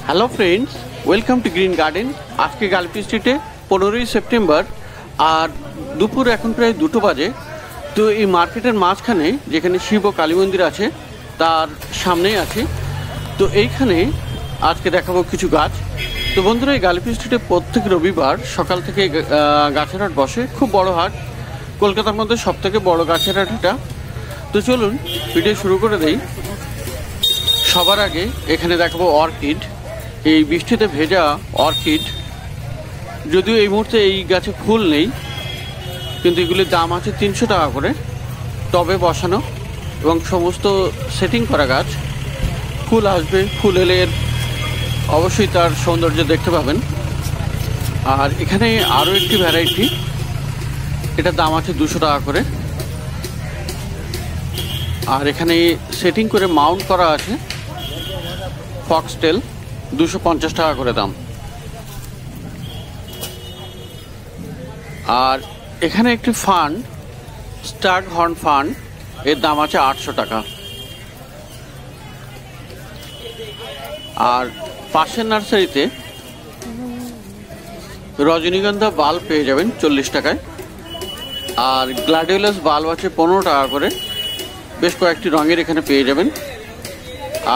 Hello friends, welcome to green garden. আজকে গালপি স্ট্রিটে 15ই September আর দুপুর এখন প্রায় 2টো বাজে। তো এই মার্কেটের মাঝখানে যেখানে শিব ও কালী মন্দির আছে তার সামনেই আছি। তো এইখানে আজকে দেখাবো কিছু গাছ। তো বন্ধুরা, এই গালপি স্ট্রিটে প্রত্যেক রবিবার সকাল থেকে গাছের হাট বসে, খুব বড় হাট, কলকাতার মধ্যে সবথেকে বড় গাছের হাট এটা। তো চলুন ভিডিও শুরু করে দেই। সবার আগে এখানে দেখাবো অর্কিড, এই বৃষ্টিতে ভেজা অর্কিড। যদিও এই মুহূর্তে এই গাছে ফুল নেই, কিন্তু এগুলির দাম আছে 300 টাকা করে, টবে বসানো এবং সমস্ত সেটিং করা গাছ। ফুল আসবে, ফুল এলে অবশ্যই তার সৌন্দর্য দেখতে পাবেন। আর এখানে আরও একটি ভ্যারাইটি, এটার দাম আছে 200 টাকা করে। আর এখানে সেটিং করে মাউন্ট করা আছে ফক্সটেল, 250 টাকা করে দাম। আর এখানে একটি ফান, স্টাগ হর্ন ফান, এর দাম আছে 800 টাকা। আর পাশের নার্সারিতে রজনীগন্ধা বাল্ব পেয়ে যাবেন 40 টাকায়। আর গ্লাডিওলাস বাল্ব আছে 15 টাকা করে, বেশ কয়েকটি রঙের এখানে পেয়ে যাবেন।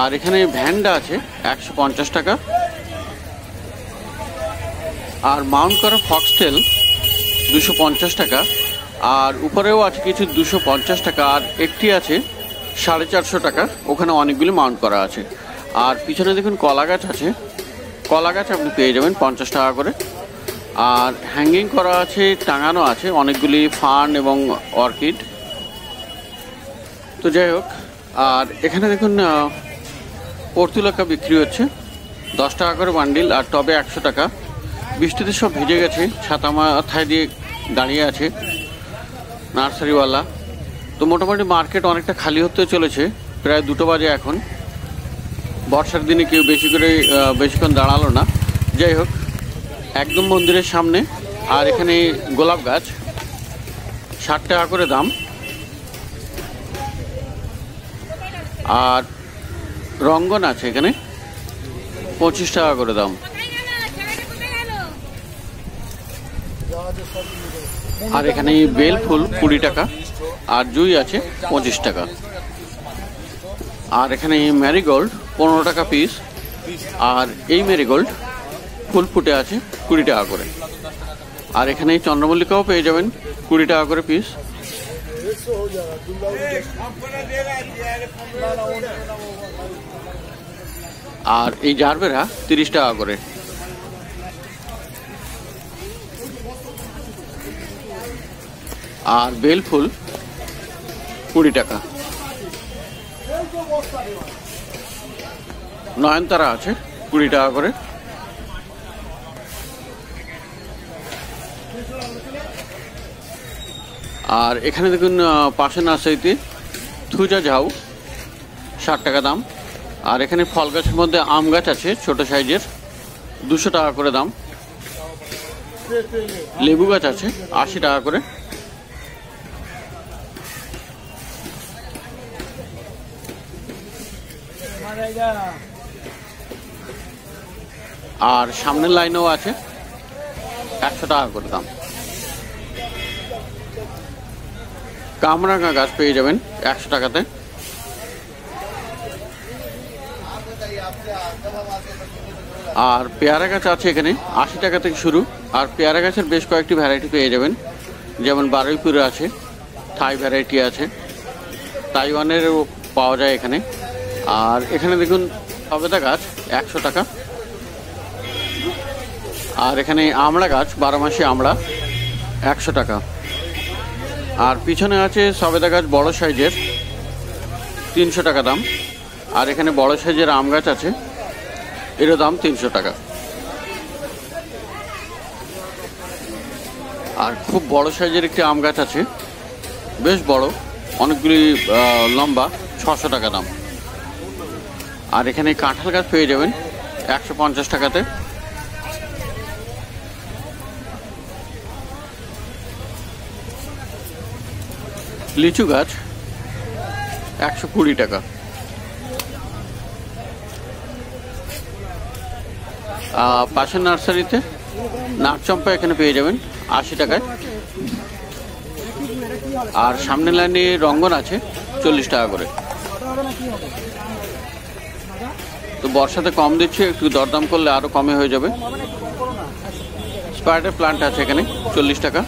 আর এখানে ভ্যান্ডা আছে 150 টাকা। আর মাউন্ট করা ফক্সটেল 250 টাকা। আর উপরেও আছে কিছু 250 টাকা। আর একটি আছে 450 টাকা, ওখানে অনেকগুলি মাউন্ট করা আছে। আর পিছনে দেখুন কলা গাছ আছে, কলা গাছ আপনি পেয়ে যাবেন 50 টাকা করে। আর হ্যাঙ্গিং করা আছে, টাঙানো আছে অনেকগুলি ফান এবং অর্কিড। তো যাই হোক, আর এখানে দেখুন পর্তুলাকা বিক্রি হচ্ছে 10 টাকা করে বান্ডিল, আর টবে 100 টাকা। বৃষ্টিতে সব ভিজে গেছে, ছাতা মাথায় দিয়ে দাঁড়িয়ে আছে নার্সারিওয়ালা। তো মোটামুটি মার্কেট অনেকটা খালি হতে চলেছে, প্রায় 2টো বাজে এখন। বর্ষার দিনে কেউ বেশিক্ষণ দাঁড়ালো না। যাই হোক, একদম মন্দিরের সামনে। আর এখানে গোলাপ গাছ 60 টাকা করে দাম। আর রঙ্গন আছে এখানে 25 টাকা করে দাম। আর এখানে বেল ফুল 20 টাকা, আর জুই আছে 25 টাকা। আর এখানে ম্যারিগোল্ড 15 টাকা পিস। আর এই ম্যারিগোল্ড ফুল ফুটে আছে 20 টাকা করে। আর এখানে চন্দ্রমল্লিকাও পেয়ে যাবেন 20 টাকা করে পিস। আর এই জারবেরা 30 টাকা করে। আর বেল ফুল 20 টাকা। নয়নতারা আছে 20 টাকা করে। আর এখানে দেখুন পাশে নার্সারিতে থুজা ঝাউ 60 টাকা দাম। আর এখানে ফল গাছের মধ্যে আম গাছ আছে ছোট সাইজের, 200 টাকা করে দাম। লেবু গাছ আছে 80 টাকা করে। আর সামনের লাইনেও আছে 100 টাকা করে দাম। কামরাঙা গাছ পেয়ে যাবেন 100 টাকাতে। আর পেয়ারা গাছ আছে এখানে 80 টাকা থেকে শুরু। আর পেয়ারা গাছের বেশ কয়েকটি ভ্যারাইটি পেয়ে যাবেন, যেমন বারুইপুরে আছে, থাই ভ্যারাইটি আছে, তাইওয়ানেরও পাওয়া যায় এখানে। আর এখানে দেখুন সবেদা গাছ 100 টাকা। আর এখানে আমড়া গাছ 12 মাসি আমড়া 100 টাকা। আর পিছনে আছে সবেদা গাছ বড় সাইজের 300 টাকা দাম। আর এখানে বড় সাইজের আম গাছ আছে, এরও দাম 300 টাকা। আর খুব বড় সাইজের একটি আম গাছ আছে, বেশ বড়, অনেকগুলি লম্বা, 600 টাকা দাম। আর এখানে কাঁঠাল গাছ পেয়ে যাবেন 150 টাকাতে। লিচু গাছ 120 টাকা। পাশের নার্সারিতে নাটচম্পা এখানে পেয়ে যাবেন 80 টাকায়। আর সামনের লাইনে রঙ্গন আছে 40 টাকা করে। তো বর্ষাতে কম দিচ্ছে, একটু দরদাম করলে আরও কমে হয়ে যাবে। স্পাইডার প্লান্ট আছে এখানে 40 টাকা।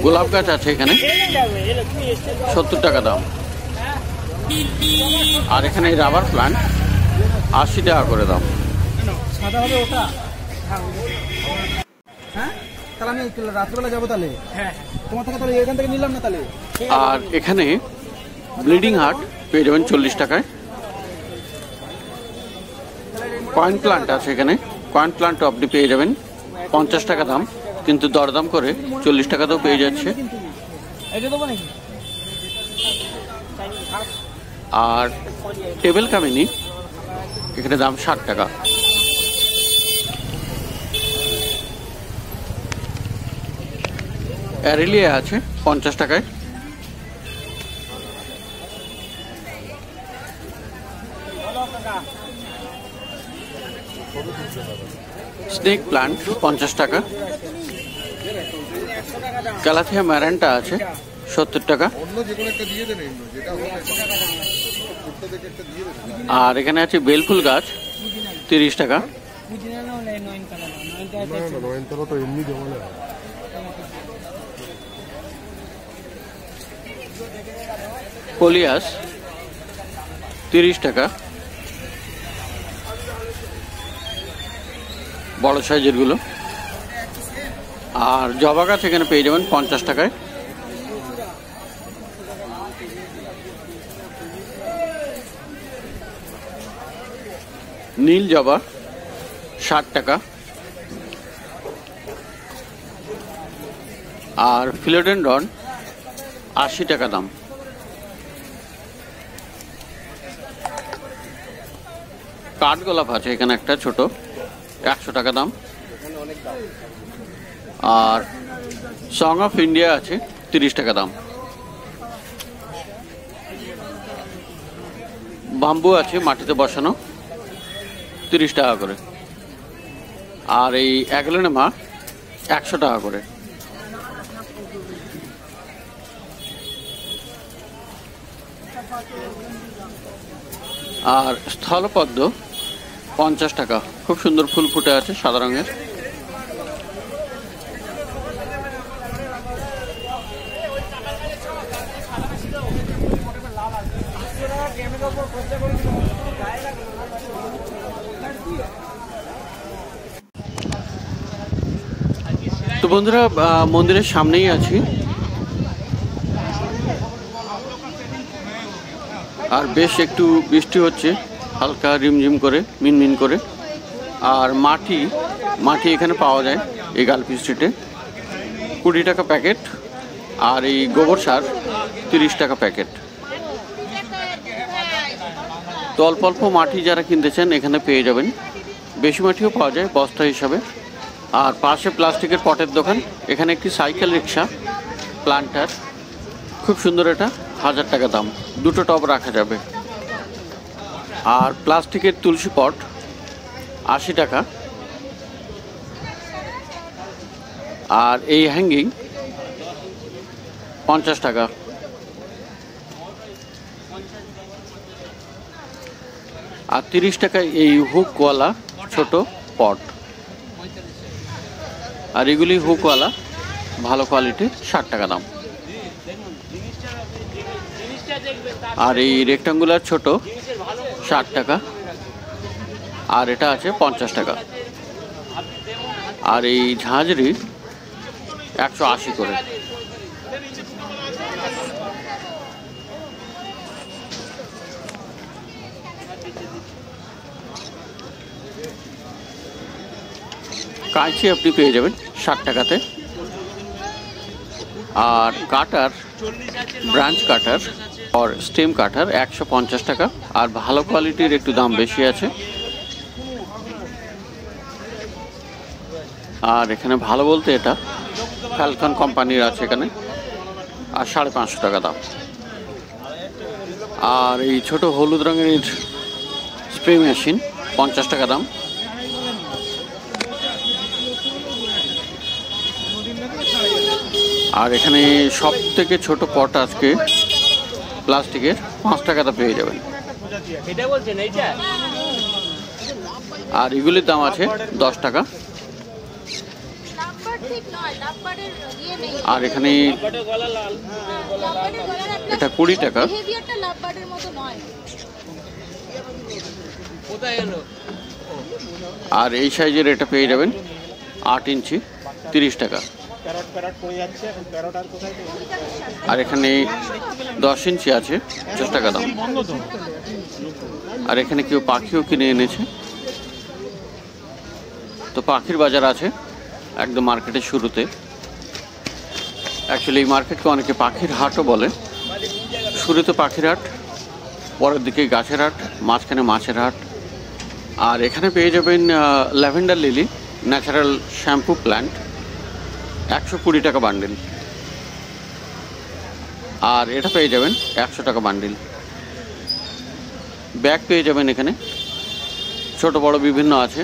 গোলাপ গাছ আছে এখানে 70 টাকা দাম। আর এখানে রাবার প্লান্ট 80 টাকা করে দাম। আর এখানে ব্লিডিং হার্ট পেয়ে যাবেন 40 টাকায়। কয়েন প্লান্ট আছে এখানে, কয়েন প্লান্ট আপনি পেয়ে যাবেন 50 টাকা দাম, কিন্তু দরদাম করে 40 টাকাতেও পেয়ে যাচ্ছে। আর টেবিল কামিনী এখানে দাম 60 টাকা। অ্যারেলিয়া আছে 50 টাকায়। স্নেক প্লান্ট 50 টাকা। ক্যালাথিয়া ম্যারান্টা আছে 70 টাকা। আর এখানে আছে বেলফুল গাছ 30 টাকা। কলিয়াস 30 টাকা, বড় সাইজের গুলো। আর জবা গাছ এখানে পেয়ে যাবেন 50 টাকায়। নীল জবা 60 টাকা। আর ফিলোডেনড্রন 80 টাকা দাম। কাঠগোলাপ আছে এখানে একটা ছোট 100 টাকা দাম। আর সং অফ ইন্ডিয়া আছে 30 টাকা দাম। বাম্বু আছে মাটিতে বসানো 30 টাকা করে। আর এই অ্যাগলোনেমা 100 টাকা করে। আর স্থলপদ্ম 50 টাকা, খুব সুন্দর ফুল ফুটে আছে সাদা রঙের। তো বন্ধুরা, মন্দিরের সামনেই আছি। আর বেশ একটু বৃষ্টি হচ্ছে, হালকা রিমঝিম করে, মিনমিন করে। আর মাটি এখানে পাওয়া যায় এই গালপি স্ট্রিটে 20 টাকা প্যাকেট। আর এই গোবর সার 30 টাকা প্যাকেট। তো অল্প অল্প মাটি যারা কিনতে চান এখানে পেয়ে যাবেন। বেশি মাটিও পাওয়া যায় বস্তা হিসাবে। আর পাশে প্লাস্টিকের পটের দোকান। এখানে একটি সাইকেল রিক্সা প্লান্টার, খুব সুন্দর, এটা 1000 টাকা দাম। 2টো টব রাখা যাবে। আর প্লাস্টিকের তুলসী পট 80 টাকা। আর এই হ্যাঙ্গিং 50 টাকা। আর 30 টাকা এই হুকওয়ালা ছোট পট। আর এগুলি হুকওয়ালা ভালো কোয়ালিটির 60 টাকা দাম। আর এই রেক্টাঙ্গুলার ছোট 60 টাকা। আর এটা আছে 50 টাকা। আর এই ঝাঁঝরি 180 করে। কাঁচি আপনি পেয়ে যাবেন 60 টাকাতে। আর কাটার, ব্রাঞ্চ কাটার আর স্টেম কাটার 150 টাকা। আর ভালো কোয়ালিটির একটু দাম বেশি আছে। আর এখানে ভালো বলতে এটা ফ্যালকন কোম্পানির আছে এখানে। আর 550 টাকা দাম। আর এই ছোট হলুদ রঙের স্প্রে মেশিন 50 টাকা দাম। আর এখানে সব থেকে ছোট পট আজকে প্লাস্টিকের 5 টাকাতে পেয়ে যাবেন। আর এগুলির দাম আছে 10 টাকা। আর এখানে এটা 20 টাকা। আর এই সাইজের এটা পেয়ে যাবেন 8 ইঞ্চি 30 টাকা। আর এখানে 10 ইঞ্চি আছে 50 টাকা দাম। আর এখানে কেউ পাখিও কিনে এনেছে। তো পাখির বাজার আছে একদম মার্কেটের শুরুতে। অ্যাকচুয়ালি এই মার্কেটকে অনেকে পাখির হাটও বলে। শুরুতে পাখির হাট, পরের দিকে গাছের হাট, মাঝখানে মাছের হাট। আর এখানে পেয়ে যাবেন lavender lily natural shampoo plant 120 টাকা বান্ডিল। আর এটা পেয়ে যাবেন 100 টাকা বান্ডিল। ব্যাগ পেয়ে যাবেন এখানে ছোট বড় বিভিন্ন আছে।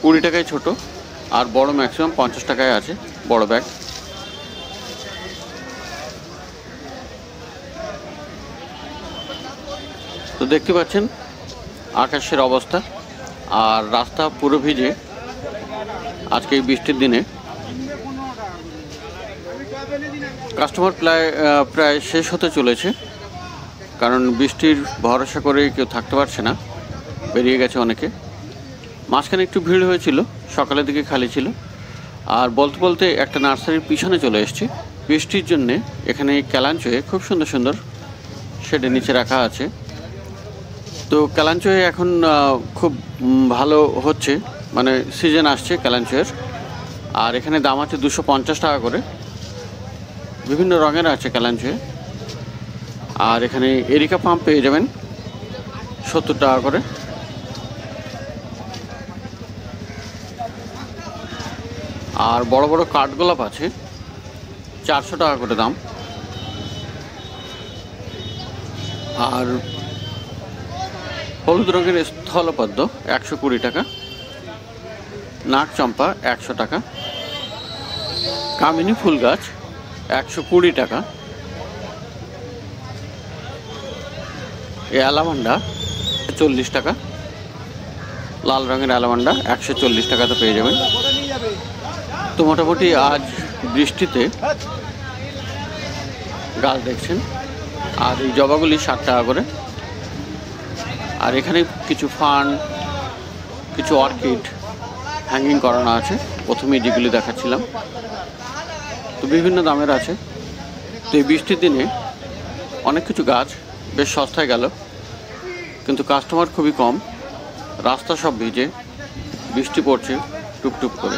20 টাকায় ছোট, আর বড় ম্যাক্সিমাম 50 টাকায় আছে বড় ব্যাগ। তো দেখতে পাচ্ছেন আকাশের অবস্থা, আর রাস্তা পুরো ভিজে আজকে এই বৃষ্টির দিনে। কাস্টমার প্রায় শেষ হতে চলেছে, কারণ বৃষ্টির ভরসা করে কেউ থাকতে পারছে না, বেরিয়ে গেছে অনেকে। মাঝখানে একটু ভিড় হয়েছিল, সকালের দিকে খালি ছিল। আর বলতে বলতে একটা নার্সারির পিছনে চলে এসেছি। বৃষ্টির জন্যে এখানে ক্যালাঞ্চোয়ে খুব সুন্দর সুন্দর শেডের নিচে রাখা আছে। তো ক্যালাঞ্চোয়ে এখন খুব ভালো হচ্ছে, মানে সিজন আসছে ক্যালাঞ্চোয়ের। আর এখানে দাম আছে 250 টাকা করে, বিভিন্ন রঙের আছে ক্যালাঞ্চোয়ে। আর এখানে এরিকা পাম্প পেয়ে যাবেন 70 টাকা করে। আর বড় বড় কাঠগোলাপ আছে 400 টাকা করে দাম। আর হলুদ রঙের স্থলপদ্ম 120 টাকা। নাক চম্পা 100 টাকা। কামিনী ফুল গাছ 120 টাকা। এই অ্যালামান্ডা 40 টাকা। লাল রঙের অ্যালামান্ডা 140 টাকাতে পেয়ে যাবেন। তো মোটামুটি আজ বৃষ্টিতে গাছ দেখছেন। আর এই জবাগুলি 60 টাকা করে। আর এখানে কিছু ফান, কিছু অর্কিড হ্যাঙ্গিং করানো আছে, প্রথমেই যেগুলি দেখাচ্ছিলাম। তো বিভিন্ন দামের আছে। তো এই বৃষ্টির দিনে অনেক কিছু গাছ বেশ সস্তায় গেল, কিন্তু কাস্টমার খুবই কম। রাস্তা সব ভিজে, বৃষ্টি পড়ছে টুপটুপ করে।